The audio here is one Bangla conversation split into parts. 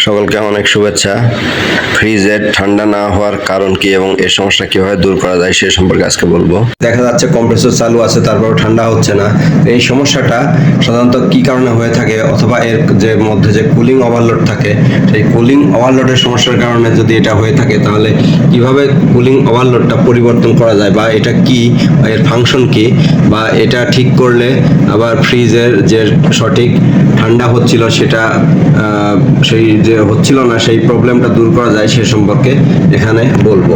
সকলকে অনেক শুভেচ্ছা। ফ্রিজের ঠান্ডা না হওয়ার কারণ কি এবং এর সমস্যা কিভাবে দূর করা যায় সে সম্পর্কে আজকে বলবো। দেখা যাচ্ছে কম্প্রেসর চালু আছে তারপর ঠান্ডা হচ্ছে না। এই সমস্যাটা সাধারণত কি কারণে হয়ে থাকে, অথবা এর যে মধ্যে যে কুলিং ওভারলোড থাকে সেই কুলিং ওভারলোডের সমস্যার কারণে যদি এটা হয়ে থাকে, তাহলে কিভাবে কুলিং ওভারলোডটা পরিবর্তন করা যায়, বা এটা কি, বা এর ফাংশন কি, বা এটা ঠিক করলে আবার ফ্রিজের যে সঠিক ঠান্ডা হচ্ছিল সেটা সেই যে হচ্ছিল না সেই প্রবলেমটা দূর করা যায় সে সম্পর্কে এখানে বলবো।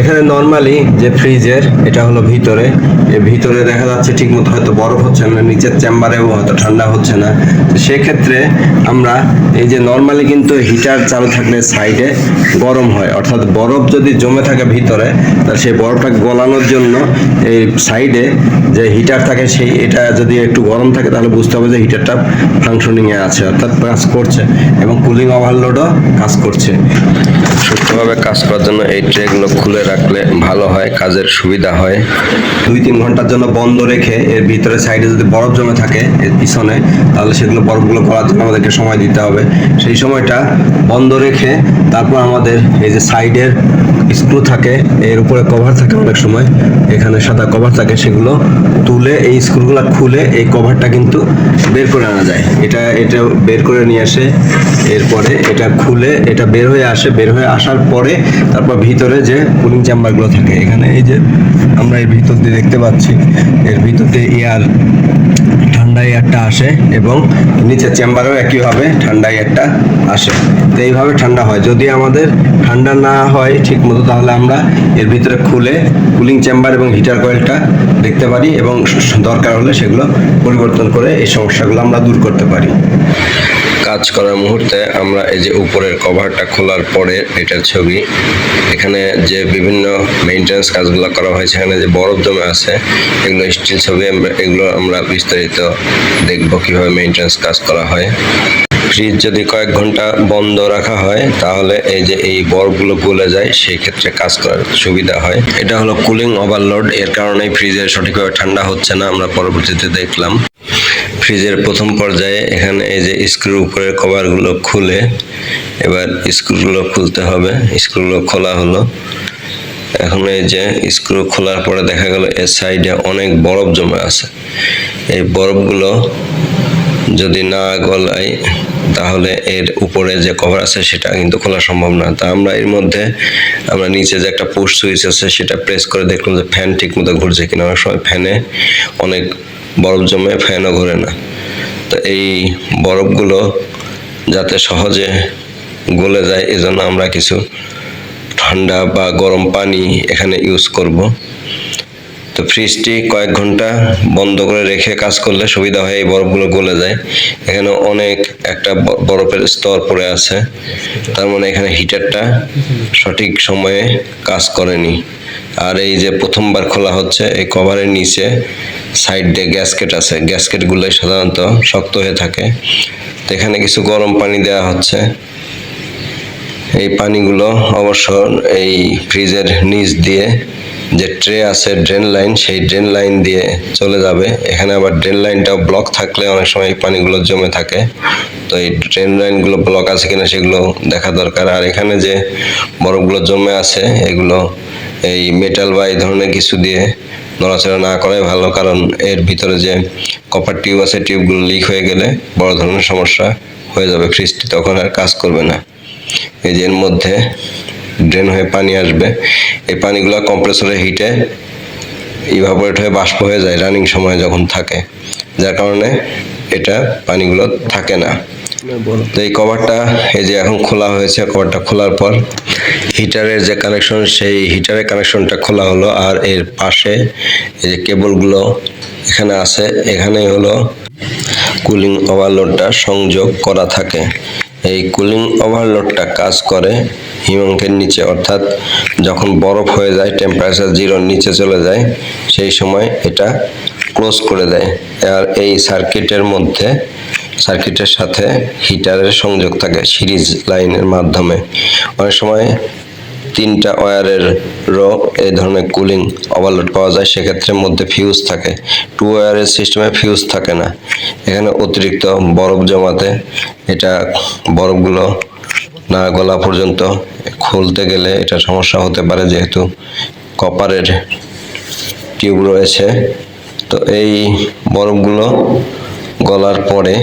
এখানে নর্মালি যে ফ্রিজের এটা হলো ভিতরে, এর ভিতরে দেখা যাচ্ছে ঠিক মতো হয়তো বরফ হচ্ছে না, নিচের চেম্বারেও হয়তো ঠান্ডা হচ্ছে না। তো সেক্ষেত্রে আমরা এই যে নর্মালি কিন্তু হিটার চালু থাকলে সাইডে গরম হয়, অর্থাৎ বরফ যদি জমে থাকে ভিতরে, তাহলে সেই বরফটাকে গলানোর জন্য এই সাইডে যে হিটার থাকে সেই এটা যদি একটু গরম থাকে তাহলে বুঝতে হবে যে হিটারটা ফাংশনিংয়ে আছে, অর্থাৎ কাজ করছে, এবং কুলিং ওভারলোডও কাজ করছে। সুস্থভাবে কাজ করার জন্য এই ট্রেগুলো খুলে রাখলে ভালো হয়, কাজের সুবিধা হয়। 2-3 ঘন্টার জন্য বন্ধ রেখে এর ভিতরে সাইডে যদি বরফ জমে থাকে এর পিছনে, তাহলে সেগুলো বরফগুলো গলার জন্য আমাদেরকে সময় দিতে হবে। সেই সময়টা বন্ধ রেখে তারপর আমাদের এই যে সাইডের স্ক্রু থাকে, এর উপরে কভার থাকে, অনেক সময় এখানে সাদা কভার থাকে, সেগুলো তুলে এই স্ক্রুগুলো খুলে এই কভারটা কিন্তু বের করে আনা যায়। এটা বের করে নিয়ে আসে, এরপরে এটা খুলে এটা বের হয়ে আসে, বের হয়ে আসার পরে তারপর ভিতরে যে কুলিং চেম্বারগুলো থাকে, এখানে এই যে আমরা এর ভিতর দিয়ে দেখতে পাচ্ছি, এর ভিতর দিয়ে ঠান্ডা এয়ারটা আসে এবং নিচের চেম্বারেও একইভাবে ঠান্ডা এয়ারটা আসে। তো এইভাবে ঠান্ডা হয়। যদি আমাদের ঠান্ডা না হয় ঠিক মতো, তাহলে আমরা এর ভিতরে খুলে কুলিং চেম্বার এবং হিটার কয়েলটা দেখতে পারি এবং দরকার হলে সেগুলো পরিবর্তন করে এই সমস্যাগুলো আমরা দূর করতে পারি। কাজ করার মুহূর্তে আমরা এই যে উপরের কভারটা খোলার পরে এটার ছবি, এখানে যে বিভিন্ন মেইনটেন্যান্স কাজগুলো করা হয় সেখানে যে বরফ জমে আছে এগুলো স্টিল ছবি, এগুলো আমরা বিস্তারিত দেখব কিভাবে মেইনটেন্যান্স কাজ করা হয়। ফ্রিজ যদি কয়েক ঘন্টা বন্ধ রাখা হয় তাহলে এই যে এই বরফগুলো গলে যায়, সেই ক্ষেত্রে কাজ করার সুবিধা হয়। এটা হলো কুলিং ওভারলোড, এর কারণেই ফ্রিজের সঠিকভাবে ঠান্ডা হচ্ছে না, আমরা পরবর্তীতে দেখলাম। ফ্রিজের প্রথম পর্যায়ে এখানে এই যে স্ক্রুর উপরের কভারগুলো খুলে এবার স্ক্রুগুলো খুলতে হবে। স্ক্রুগুলো খোলা হলো। এখন এই যে স্ক্রু খোলার পরে দেখা গেল এর সাইডে অনেক বরফ জমে আছে। এই বরফগুলো যদি না গলায় তাহলে এর উপরে যে কভার আছে সেটা কিন্তু খোলা সম্ভব না। তা আমরা এর মধ্যে আমরা নিচে যে একটা পুশ সুইচ আছে সেটা প্রেস করে দেখলাম যে ফ্যান ঠিক মতো ঘুরছে কিনা। অনেক সময় ফ্যানে অনেক বরফ জমে ফ্যানও ঘোরে না। তো এই বরফগুলো যাতে সহজে গলে যায় এজন্য আমরা কিছু ঠান্ডা বা গরম পানি এখানে ইউজ করব। তো ফ্রিজটি কয়েক ঘন্টা বন্ধ করে রেখে কাজ করলে সুবিধা হয়, এই বরফগুলো গলে যায়। এখানে অনেক একটা বরফের স্তর পড়ে আছে, তার মানে এখানে হিটারটা সঠিক সময়ে কাজ করেনি। আর এই যে প্রথমবার খোলা হচ্ছে, এই কভারের নিচে সাইড দিয়ে গ্যাসকেট আছে, গ্যাসকেটগুলো সাধারণত শক্ত হয়ে থাকে। তো এখানে কিছু গরম পানি দেওয়া হচ্ছে। এই পানিগুলো অবশ্য এই ফ্রিজের নিচ দিয়ে যে ট্রে আছে ড্রেন লাইন, সেই ড্রেন লাইন দিয়ে চলে যাবে। এখানে আবার ড্রেন লাইনটাও ব্লক থাকলে অনেক সময় এই পানিগুলো জমে থাকে। তো এই ড্রেন লাইনগুলো ব্লক আছে কিনা সেগুলো দেখা দরকার। আর এখানে যে বরফগুলো জমে আছে এগুলো এই মেটাল বা এই ধরনের কিছু দিয়ে নড়াচড়া না করাই ভালো, কারণ এর ভিতরে যে কপার টিউব আছে টিউবগুলো লিক হয়ে গেলে বড় ধরনের সমস্যা হয়ে যাবে, ফ্রিজটি তখন আর কাজ করবে না। এই যে এর মধ্যে ড্রেন হয়ে পানি আসবে, এই পানিগুলো কম্প্রেসরের হিটে ইভাপোরেট হয়ে বাষ্প হয়ে যায় রানিং সময় যখন থাকে, যার কারণে এটা পানিগুলো থাকে না। তো এই কভারটা এই যে এখন খোলা হয়েছে, কভারটা খোলার পর হিটারের যে কানেকশন সেই হিটারের কানেকশনটা খোলা হলো। আর এর পাশে এই যে কেবলগুলো এখানে আছে, এখানেই হলো কুলিং ওভারলোডটা সংযোগ করা থাকে। এই কুলিং ওভারলোডটা কাজ করে হিমাঙ্কের নিচে, অর্থাৎ যখন বরফ হয়ে যায়, টেম্পারেচার 0-র নিচে চলে যায়, সেই সময় এটা ক্লোজ করে দেয়। আর এই সার্কিটের মধ্যে সার্কিটের সাথে হিটারের সংযোগ থাকে সিরিজ লাইনের মাধ্যমে। অনেক সময় 3টা ওয়্যারের এই ধরনের কুলিং ওভারলোড পাওয়া যায়, সেক্ষেত্রে মধ্যে ফিউজ থাকে। 2 ওয়্যারের সিস্টেমে ফিউজ থাকে না। এখানে অতিরিক্ত বরফ জমাতে এটা বরফগুলো না গলা পর্যন্ত খুলতে গেলে এটা সমস্যা হতে পারে, যেহেতু কপারের টিউব রয়েছে। তো এই বরফগুলো গলার পরে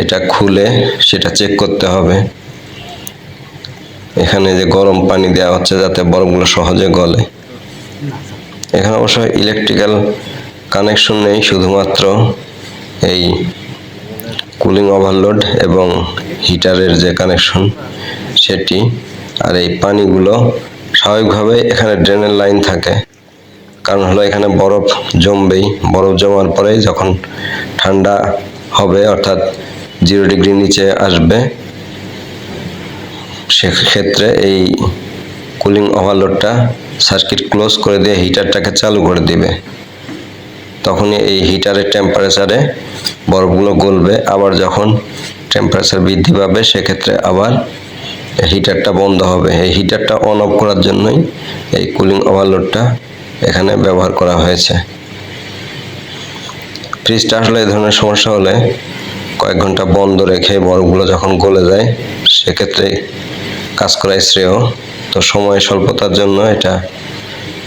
এটা খুলে সেটা চেক করতে হবে। এখানে যে গরম পানি দেওয়া হচ্ছে যাতে বরফগুলো সহজে গলে। এখানে অবশ্য ইলেকট্রিক্যাল কানেকশন নেই, শুধুমাত্র এই কুলিং ওভারলোড এবং হিটারের যে কানেকশন সেটি। আর এই পানিগুলো স্বাভাবিকভাবে এখানে ড্রেনের লাইন থাকে, কারণ হলো এখানে বরফ জমবেই। বরফ জমার পরে যখন ঠান্ডা হবে, অর্থাৎ 0 ডিগ্রি নিচে আসবে, সেক্ষেত্রে এই কুলিং ওভারলোডটা সার্কিট ক্লোজ করে দিয়ে হিটারটাকে চালু করে দিবে। তখনই এই হিটারের টেম্পারেচারে বরফগুলো গলবে। আবার যখন টেম্পারেচার বৃদ্ধি পাবে সেক্ষেত্রে আবার হিটারটা বন্ধ হবে। এই হিটারটা অন অফ করার জন্যই এই কুলিং ওভারলোডটা এখানে ব্যবহার করা হয়েছে। ফ্রিজটা আসলে এই ধরনের সমস্যা হলে কয়েক ঘন্টা বন্ধ রেখে বরফগুলো যখন গলে যায় সেক্ষেত্রে কাজ করাই শ্রেয়। তো সময় স্বল্পতার জন্য এটা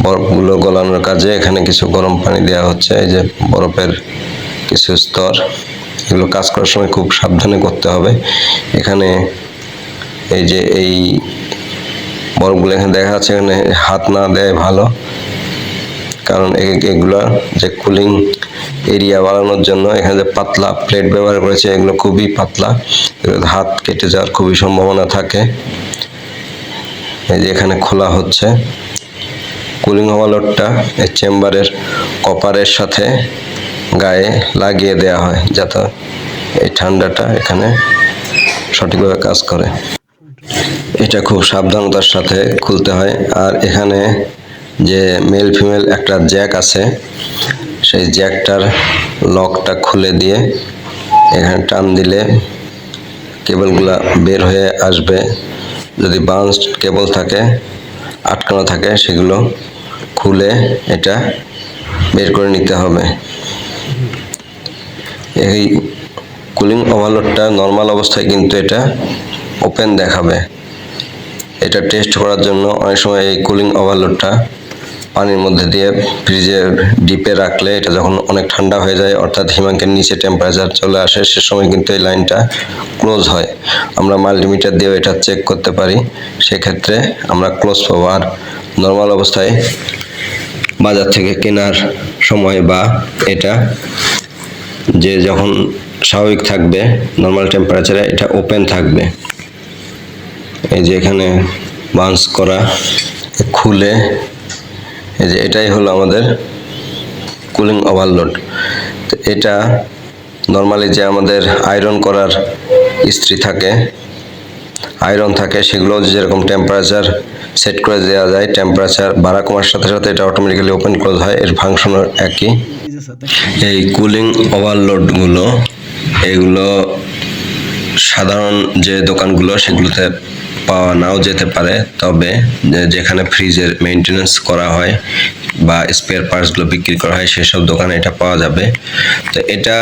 বরফগুলো গলানোর কাজে এখানে কিছু গরম পানি দেওয়া হচ্ছে। এই যে বরফের কিছু স্তর, এগুলো কাজ করার সময় খুব সাবধানে করতে হবে। এখানে এই যে এই বরফগুলো এখানে দেখা যাচ্ছে, এখানে হাত না দেয় ভালো, কারণ এগুলা যে কুলিং এরিয়া বাড়ানোর জন্য এখানে যে পাতলা প্লেট ব্যবহার করেছে, এগুলো খুবই পাতলা, হাত কেটে যাওয়ার খুবই সম্ভাবনা থাকে। এই যে এখানে খোলা হচ্ছে। কুলিং ওভারলোডটা এই চেম্বারের কপারের সাথে গায়ে লাগিয়ে দেওয়া হয় যাতে এই ঠান্ডাটা এখানে সঠিকভাবে কাজ করে। এটা খুব সাবধানতার সাথে খুলতে হয়। আর এখানে যে মেল ফিমেল একটা জ্যাক আছে, সেই জ্যাকটার লকটা খুলে দিয়ে এখানে টান দিলে কেবলগুলা বের হয়ে আসবে। যদি বাউন্সড কেবল থাকে, আটকানো থাকে, সেগুলো খুলে এটা বের করে নিতে হবে। এই কুলিং ওভারলোডটা নর্মাল অবস্থায় কিন্তু এটা ওপেন দেখাবে। এটা টেস্ট করার জন্য অনেক সময় এই কুলিং ওভারলোডটা পানির মধ্যে দিয়ে ফ্রিজের ডিপে রাখলে এটা যখন অনেক ঠান্ডা হয়ে যায়, অর্থাৎ হিমাঙ্কের নিচে টেম্পারেচার চলে আসে, সে সময় কিন্তু এই লাইনটা ক্লোজ হয়। আমরা মাল্টিমিটার দিয়েও এটা চেক করতে পারি, সেক্ষেত্রে আমরা ক্লোজ পাবো। আর নর্মাল অবস্থায় বাজার থেকে কেনার সময় বা এটা যে যখন স্বাভাবিক থাকবে নর্মাল টেম্পারেচারে, এটা ওপেন থাকবে। এই যে এখানে বাউন্স করা খুলে, এই যে এটাই হলো আমাদের কুলিং ওভারলোড। তো এটা নর্মালি যে আমাদের আয়রন করার ইস্ত্রি থাকে, আয়রন থাকে, সেগুলো যেরকম টেম্পারেচার সেট করে দেওয়া যায়, টেম্পারেচার বাড়া কমার সাথে সাথে এটা অটোমেটিক্যালি ওপেন ক্লোজ হয়। এর ফাংশনও একই। এই কুলিং ওভারলোডগুলো এগুলো সাধারণ যে দোকানগুলো সেগুলোতে পাওয়া নাও যেতে পারে, তবে যেখানে ফ্রিজের মেইনটেনেন্স করা হয় বা স্পেয়ার পার্টসগুলো বিক্রি করা হয় সেসব দোকানে এটা পাওয়া যাবে। তো এটা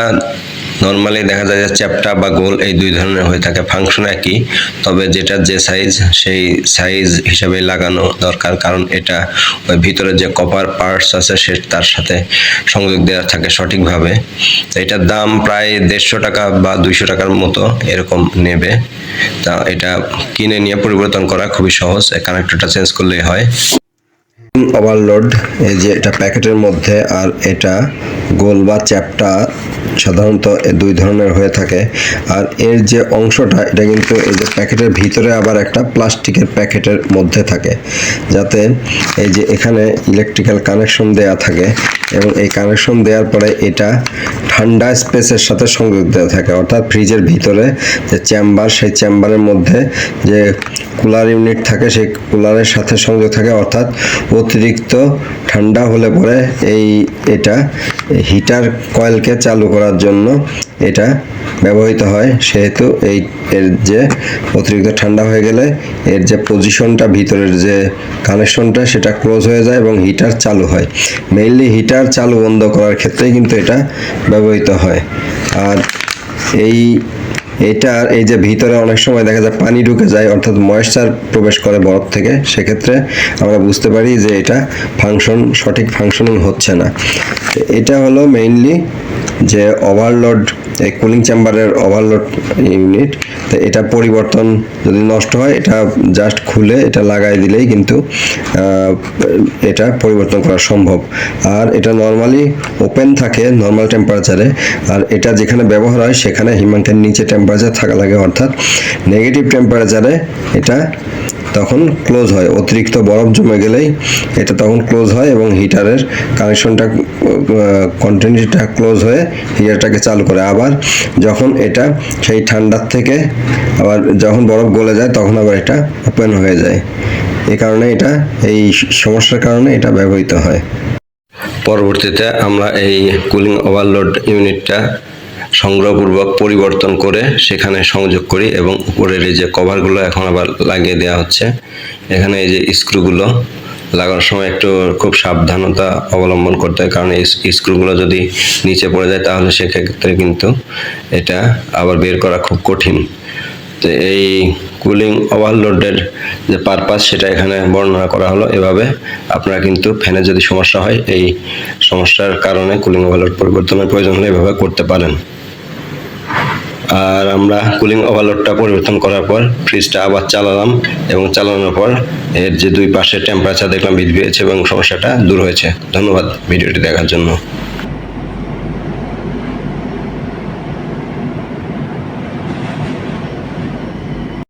নর্মালি দেখা যায় যে চ্যাপ্টা বা গোল এই দুই ধরনের হয়ে থাকে, ফাংশন একই, তবে যেটা যে সাইজ সেই সাইজ হিসাবে লাগানো দরকার, কারণ এটা ওই ভিতরে যে কপার পার্টস আছে সে তার সাথে সংযোগ দেওয়া থাকে সঠিকভাবে। তো এটার দাম প্রায় 150 টাকা বা 200 টাকার মতো এরকম নেবে। তা এটা কিনে নিয়ে পরিবর্তন করা খুবই সহজ, কানেক্টরটা চেঞ্জ করলেই হয়। ওভারলোড এই যে এটা প্যাকেটের মধ্যে, আর এটা গোল বা চ্যাপ্টা সাধারণত দুই ধরনের হয়ে থাকে। আর এর যে অংশটা এটা কিন্তু এই যে প্যাকেটের ভিতরে আবার একটা প্লাস্টিকের প্যাকেটের মধ্যে থাকে, যাতে এই যে এখানে ইলেকট্রিক্যাল কানেকশন দেয়া থাকে এবং এই কানেকশন দেওয়ার পরে এটা ঠান্ডা স্পেসের সাথে সংযোগ দেওয়া থাকে, অর্থাৎ ফ্রিজের ভিতরে যে চেম্বার, সেই চেম্বারের মধ্যে যে কুলার ইউনিট থাকে সেই কুলারের সাথে সংযোগ থাকে, অর্থাৎ অতিরিক্ত ঠান্ডা হলে পরে এটা হিটার কয়েলকে চালু করার জন্য এটা ব্যবহৃত হয়। সেহেতু এর যে অতিরিক্ত ঠান্ডা হয়ে গেলে এর যে পজিশনটা, ভিতরের যে কানেকশনটা, সেটা ক্লোজ হয়ে যায় এবং হিটার চালু হয়। মেইনলি হিটার চালু বন্ধ করার ক্ষেত্রেই কিন্তু এটা ব্যবহৃত হয়। আর এই এটার এই যে ভিতরে অনেক সময় দেখা যায় পানি ঢুকে যায়, অর্থাৎ ময়েশ্চার প্রবেশ করে বরফ থেকে, সেক্ষেত্রে আমরা বুঝতে পারি যে এটা সঠিক ফাংশনিং হচ্ছে না। এটা হলো মেইনলি যে ওভারলোড, এই কুলিং চেম্বারের ওভারলোড ইউনিট। তো এটা পরিবর্তন যদি নষ্ট হয়, এটা জাস্ট খুলে এটা লাগাই দিলেই কিন্তু এটা পরিবর্তন করা সম্ভব। আর এটা নর্মালি ওপেন থাকে নর্মাল টেম্পারেচারে, আর এটা যেখানে ব্যবহার হয় সেখানে হিমাঙ্কের নিচে টেম্পারেচার থাকা লাগে, অর্থাৎ নেগেটিভ টেম্পারেচারে এটা তখন ক্লোজ হয়। অতিরিক্ত বরফ জমে গেলেই এটা তখন ক্লোজ হয় এবং হিটারের কানেকশনটা কন্টিনিউটিটা ক্লোজ হয়ে হিটারটাকে চালু করে। আবার যখন এটা সেই ঠান্ডার থেকে আবার যখন বরফ গলে যায় তখন আবার এটা ওপেন হয়ে যায়। এই কারণে এটা, এই সমস্যার কারণে এটা ব্যবহৃত হয়। পরবর্তীতে আমরা এই কুলিং ওভারলোড ইউনিটটা সংগ্রহপূর্বক পরিবর্তন করে সেখানে সংযোগ করি এবং উপরের এই যে কভারগুলো এখন আবার লাগিয়ে দেওয়া হচ্ছে। এখানে এই যে স্ক্রুগুলো লাগানোর সময় একটু খুব সাবধানতা অবলম্বন করতে হয়, কারণ এই স্ক্রুগুলো যদি নিচে পড়ে যায় তাহলে সেক্ষেত্রে কিন্তু এটা আবার বের করা খুব কঠিন। তো এই কুলিং ওভারলোডের যে পারপাস সেটা এখানে বর্ণনা করা হলো। এভাবে আপনারা কিন্তু ফ্যানে যদি সমস্যা হয়, এই সমস্যার কারণে কুলিং ওভারলোড পরিবর্তনের প্রয়োজন হলে এভাবে করতে পারেন। আর আমরা কুলিং ওভারলোডটা পরিবর্তন করার পর ফ্রিজটা আবার চালালাম এবং চালানোর পর এর যে দুই পাশে টেম্পারেচার দেখলাম বৃদ্ধি পেয়েছে এবং সমস্যাটা দূর হয়েছে। ধন্যবাদ ভিডিওটি দেখার জন্য।